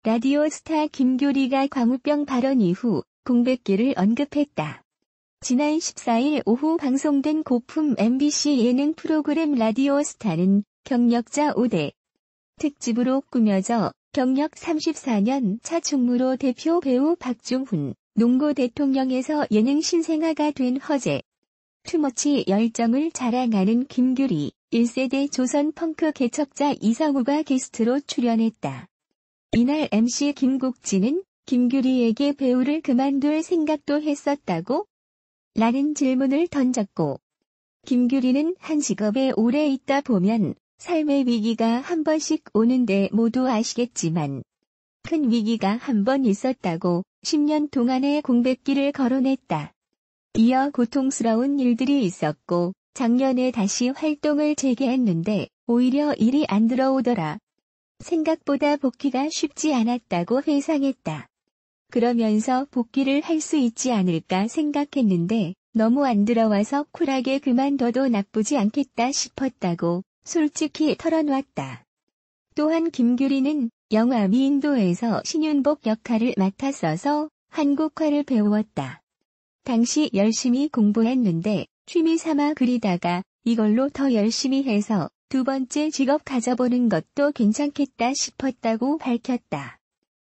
라디오스타 김규리가 광우병 발언 이후 공백기를 언급했다. 지난 14일 오후 방송된 고품 MBC 예능 프로그램 라디오스타는 경력자 5대 특집으로 꾸며져 경력 34년 차 충무로 대표 배우 박중훈, 농고 대통령에서 예능 신생아가 된 허재, 투머치 열정을 자랑하는 김규리, 1세대 조선 펑크 개척자 이성우가 게스트로 출연했다. 이날 MC 김국진은 김규리에게 배우를 그만둘 생각도 했었다고? 라는 질문을 던졌고, 김규리는 한 직업에 오래 있다 보면 삶의 위기가 한 번씩 오는데 모두 아시겠지만 큰 위기가 한 번 있었다고 10년 동안의 공백기를 거론했다. 이어 고통스러운 일들이 있었고 작년에 다시 활동을 재개했는데 오히려 일이 안 들어오더라. 생각보다 복귀가 쉽지 않았다고 회상했다. 그러면서 복귀를 할 수 있지 않을까 생각했는데 너무 안 들어와서 쿨하게 그만둬도 나쁘지 않겠다 싶었다고 솔직히 털어놓았다. 또한 김규리는 영화 미인도에서 신윤복 역할을 맡았어서 한국화를 배웠다. 당시 열심히 공부했는데 취미 삼아 그리다가 이걸로 더 열심히 해서 두 번째 직업 가져보는 것도 괜찮겠다 싶었다고 밝혔다.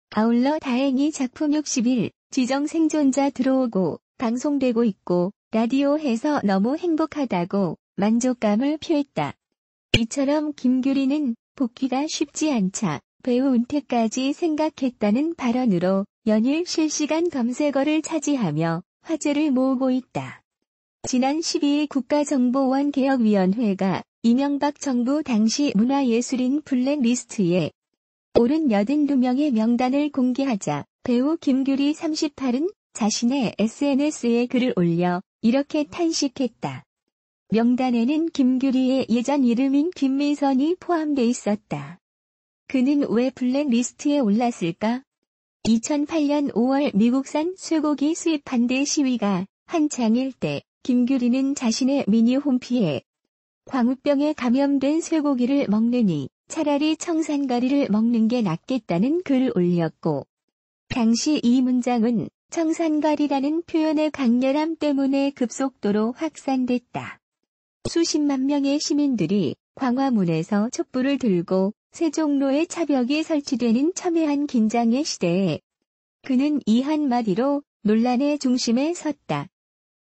아울러 다행히 작품 60일 지정 생존자 들어오고 방송되고 있고 라디오에서 너무 행복하다고 만족감을 표했다. 이처럼 김규리는 복귀가 쉽지 않자 배우 은퇴까지 생각했다는 발언으로 연일 실시간 검색어를 차지하며 화제를 모으고 있다. 지난 12일 국가정보원 개혁위원회가 이명박 정부 당시 문화예술인 블랙리스트에 오른 82명의 명단을 공개하자 배우 김규리 38은 자신의 SNS에 글을 올려 이렇게 탄식했다. 명단에는 김규리의 예전 이름인 김민선이 포함돼 있었다. 그는 왜 블랙리스트에 올랐을까? 2008년 5월 미국산 쇠고기 수입 반대 시위가 한창일 때 김규리는 자신의 미니 홈피에 광우병에 감염된 쇠고기를 먹느니 차라리 청산가리를 먹는 게 낫겠다는 글을 올렸고, 당시 이 문장은 청산가리라는 표현의 강렬함 때문에 급속도로 확산됐다. 수십만 명의 시민들이 광화문에서 촛불을 들고 세종로에 차벽이 설치되는 첨예한 긴장의 시대에 그는 이 한마디로 논란의 중심에 섰다.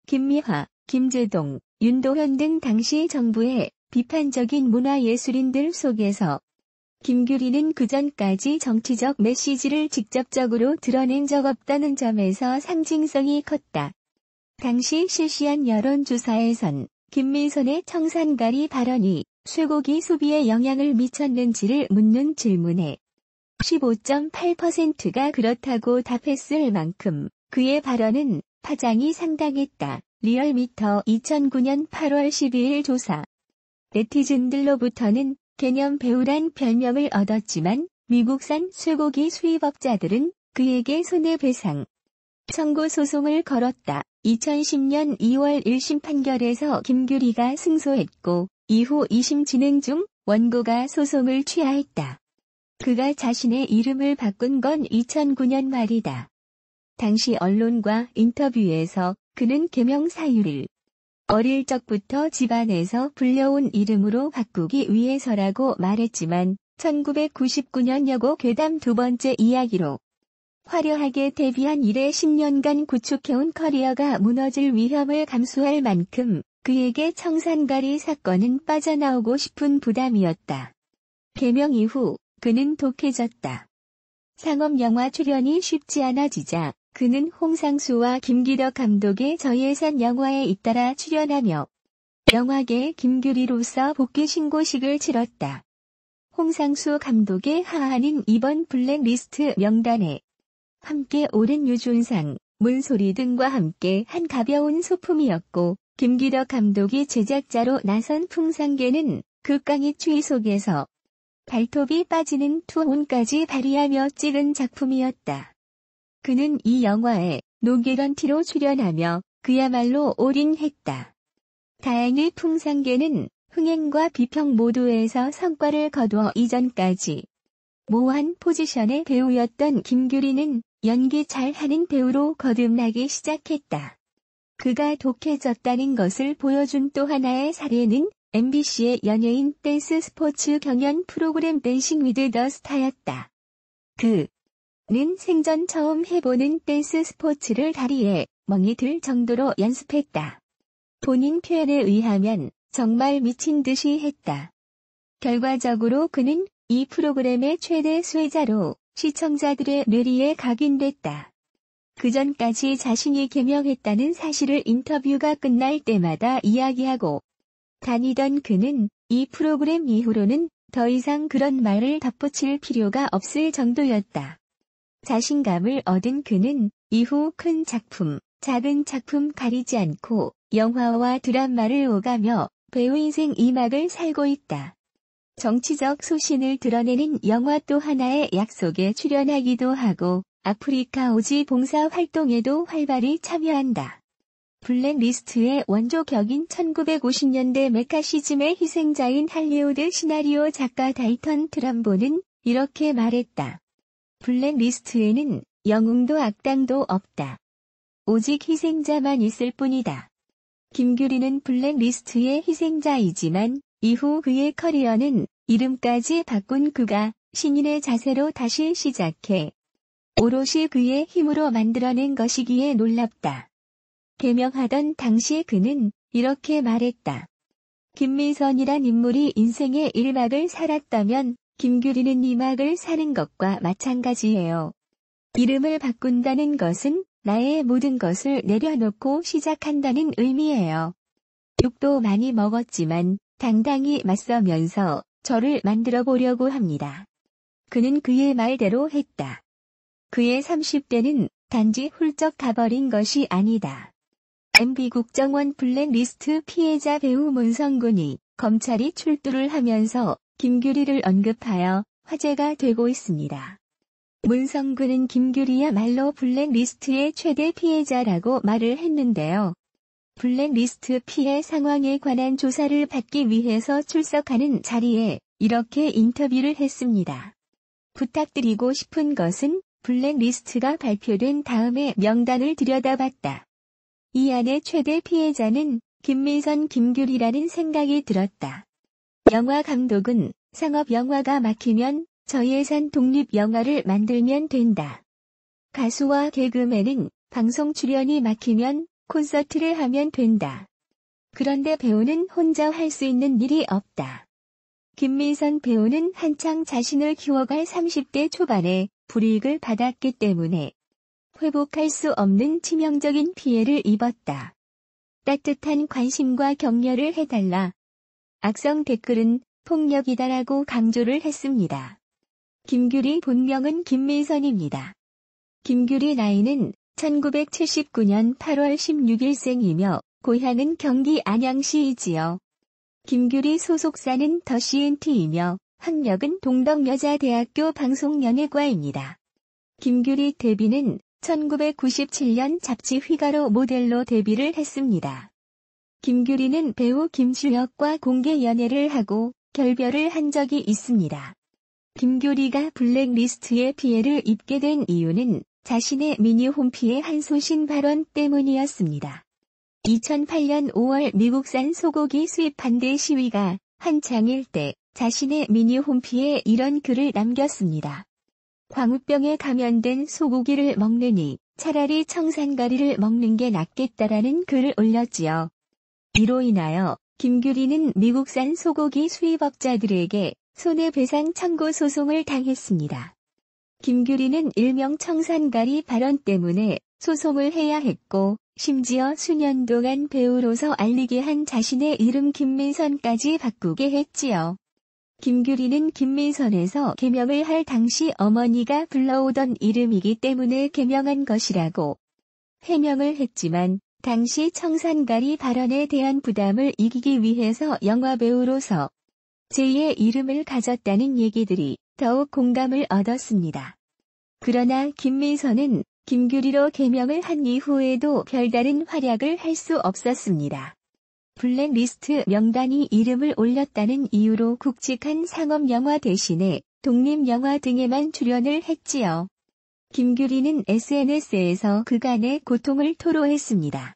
김미화, 김재동, 윤도현 등 당시 정부의 비판적인 문화예술인들 속에서 김규리는 그전까지 정치적 메시지를 직접적으로 드러낸 적 없다는 점에서 상징성이 컸다. 당시 실시한 여론조사에선 김민선의 청산가리 발언이 쇠고기 소비에 영향을 미쳤는지를 묻는 질문에 15.8%가 그렇다고 답했을 만큼 그의 발언은 파장이 상당했다. 리얼미터 2009년 8월 12일 조사. 네티즌들로부터는 개념 배우란 별명을 얻었지만 미국산 쇠고기 수입업자들은 그에게 손해배상 청구 소송을 걸었다. 2010년 2월 1심 판결에서 김규리가 승소했고 이후 2심 진행 중 원고가 소송을 취하했다. 그가 자신의 이름을 바꾼 건 2009년 말이다. 당시 언론과 인터뷰에서 그는 개명 사유를 어릴 적부터 집안에서 불려온 이름으로 바꾸기 위해서라고 말했지만 1999년 여고 괴담 두 번째 이야기로 화려하게 데뷔한 이래 10년간 구축해온 커리어가 무너질 위험을 감수할 만큼 그에게 청산가리 사건은 빠져나오고 싶은 부담이었다. 개명 이후 그는 독해졌다. 상업영화 출연이 쉽지 않아지자 그는 홍상수와 김기덕 감독의 저예산 영화에 잇따라 출연하며 영화계 김규리로서 복귀 신고식을 치렀다. 홍상수 감독의 하한인 이번 블랙리스트 명단에 함께 오른 유준상, 문소리 등과 함께 한 가벼운 소품이었고 김기덕 감독이 제작자로 나선 풍산계는 극강의 추위 속에서 발톱이 빠지는 투혼까지 발휘하며 찍은 작품이었다. 그는 이 영화에 노개런티로 출연하며 그야말로 올인했다. 다행히 풍산계는 흥행과 비평 모두에서 성과를 거두어 이전까지 모호한 포지션의 배우였던 김규리는 연기 잘하는 배우로 거듭나기 시작했다. 그가 독해졌다는 것을 보여준 또 하나의 사례는 MBC의 연예인 댄스 스포츠 경연 프로그램 댄싱 위드 더 스타였다. 그는 생전 처음 해보는 댄스 스포츠를 다리에 멍이 들 정도로 연습했다. 본인 표현에 의하면 정말 미친 듯이 했다. 결과적으로 그는 이 프로그램의 최대 수혜자로 시청자들의 뇌리에 각인됐다. 그전까지 자신이 개명했다는 사실을 인터뷰가 끝날 때마다 이야기하고 다니던 그는 이 프로그램 이후로는 더 이상 그런 말을 덧붙일 필요가 없을 정도였다. 자신감을 얻은 그는 이후 큰 작품, 작은 작품 가리지 않고 영화와 드라마를 오가며 배우 인생 2막을 살고 있다. 정치적 소신을 드러내는 영화 또 하나의 약속에 출연하기도 하고 아프리카 오지 봉사 활동에도 활발히 참여한다. 블랙리스트의 원조격인 1950년대 메카시즘의 희생자인 할리우드 시나리오 작가 달턴 트럼보는 이렇게 말했다. 블랙리스트에는 영웅도 악당도 없다. 오직 희생자만 있을 뿐이다. 김규리는 블랙리스트의 희생자이지만 이후 그의 커리어는 이름까지 바꾼 그가 신인의 자세로 다시 시작해 오롯이 그의 힘으로 만들어낸 것이기에 놀랍다. 개명하던 당시 그는 이렇게 말했다. 김민선이란 인물이 인생의 1막을 살았다면 김규리는 2막을 사는 것과 마찬가지예요. 이름을 바꾼다는 것은 나의 모든 것을 내려놓고 시작한다는 의미예요. 욕도 많이 먹었지만 당당히 맞서면서 저를 만들어 보려고 합니다. 그는 그의 말대로 했다. 그의 30대는 단지 훌쩍 가버린 것이 아니다. MB 국정원 블랙리스트 피해자 배우 문성군이 검찰이 출두를 하면서 김규리를 언급하여 화제가 되고 있습니다. 문성군은 김규리야말로 블랙리스트의 최대 피해자라고 말을 했는데요. 블랙리스트 피해 상황에 관한 조사를 받기 위해서 출석하는 자리에 이렇게 인터뷰를 했습니다. 부탁드리고 싶은 것은 블랙리스트가 발표된 다음에 명단을 들여다봤다. 이 안에 최대 피해자는 김민선 김규리라는 생각이 들었다. 영화 감독은 상업 영화가 막히면 저예산 독립 영화를 만들면 된다. 가수와 개그맨은 방송 출연이 막히면 콘서트를 하면 된다. 그런데 배우는 혼자 할 수 있는 일이 없다. 김민선 배우는 한창 자신을 키워갈 30대 초반에 불이익을 받았기 때문에 회복할 수 없는 치명적인 피해를 입었다. 따뜻한 관심과 격려를 해달라. 악성 댓글은 폭력이다라고 강조를 했습니다. 김규리 본명은 김민선입니다. 김규리 나이는 1979년 8월 16일생이며 고향은 경기 안양시이지요. 김규리 소속사는 더 CNT이며 학력은 동덕여자대학교 방송연예과입니다. 김규리 데뷔는 1997년 잡지 휘가로 모델로 데뷔를 했습니다. 김규리는 배우 김주혁과 공개 연애를 하고 결별을 한 적이 있습니다. 김규리가 블랙리스트의 피해를 입게 된 이유는 자신의 미니홈피의 한소신 발언 때문이었습니다. 2008년 5월 미국산 소고기 수입 반대 시위가 한창일 때 자신의 미니홈피에 이런 글을 남겼습니다. 광우병에 감염된 소고기를 먹느니 차라리 청산가리를 먹는 게 낫겠다라는 글을 올렸지요. 이로 인하여 김규리는 미국산 소고기 수입업자들에게 손해배상 청구 소송을 당했습니다. 김규리는 일명 청산가리 발언 때문에 소송을 해야 했고 심지어 수년 동안 배우로서 알리게 한 자신의 이름 김민선까지 바꾸게 했지요. 김규리는 김민선에서 개명을 할 당시 어머니가 불러오던 이름이기 때문에 개명한 것이라고 해명을 했지만 당시 청산가리 발언에 대한 부담을 이기기 위해서 영화배우로서 제2의 이름을 가졌다는 얘기들이 더욱 공감을 얻었습니다. 그러나 김민선은 김규리로 개명을 한 이후에도 별다른 활약을 할 수 없었습니다. 블랙리스트 명단이 이름을 올렸다는 이유로 굵직한 상업 영화 대신에 독립영화 등에만 출연을 했지요. 김규리는 SNS에서 그간의 고통을 토로했습니다.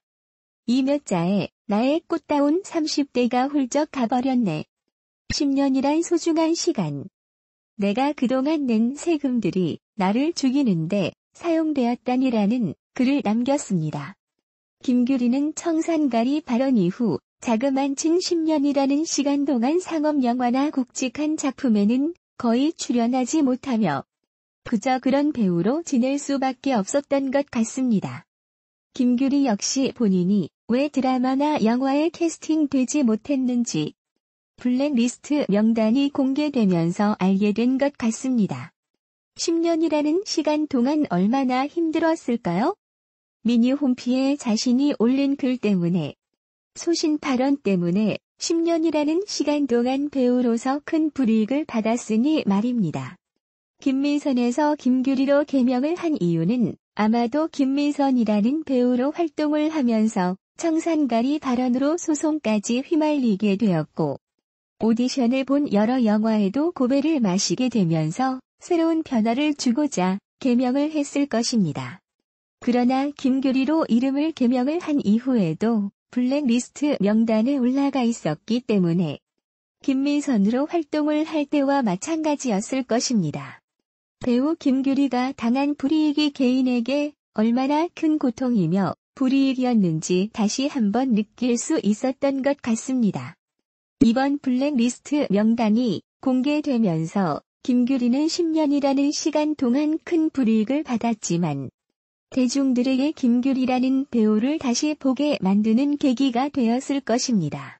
이 몇 자에 나의 꽃다운 30대가 훌쩍 가버렸네. 10년이란 소중한 시간. 내가 그동안 낸 세금들이 나를 죽이는데 사용되었다니라는 글을 남겼습니다. 김규리는 청산가리 발언 이후 자그만친 10년이라는 시간 동안 상업영화나 굵직한 작품에는 거의 출연하지 못하며 그저 그런 배우로 지낼 수밖에 없었던 것 같습니다. 김규리 역시 본인이 왜 드라마나 영화에 캐스팅되지 못했는지 블랙리스트 명단이 공개되면서 알게 된 것 같습니다. 10년이라는 시간 동안 얼마나 힘들었을까요? 미니 홈피에 자신이 올린 글 때문에, 소신 발언 때문에 10년이라는 시간 동안 배우로서 큰 불이익을 받았으니 말입니다. 김민선에서 김규리로 개명을 한 이유는 아마도 김민선이라는 배우로 활동을 하면서 청산가리 발언으로 소송까지 휘말리게 되었고, 오디션을 본 여러 영화에도 고배를 마시게 되면서 새로운 변화를 주고자 개명을 했을 것입니다. 그러나 김규리로 이름을 개명을 한 이후에도 블랙리스트 명단에 올라가 있었기 때문에 김민선으로 활동을 할 때와 마찬가지였을 것입니다. 배우 김규리가 당한 불이익이 개인에게 얼마나 큰 고통이며 불이익이었는지 다시 한번 느낄 수 있었던 것 같습니다. 이번 블랙리스트 명단이 공개되면서 김규리는 10년이라는 시간 동안 큰 불이익을 받았지만 대중들에게 김규리라는 배우를 다시 보게 만드는 계기가 되었을 것입니다.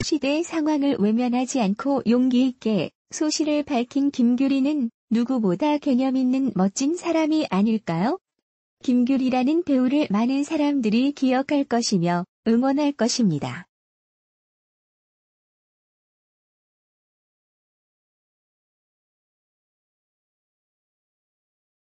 시대의 상황을 외면하지 않고 용기 있게 소신을 밝힌 김규리는 누구보다 개념 있는 멋진 사람이 아닐까요? 김규리라는 배우를 많은 사람들이 기억할 것이며 응원할 것입니다.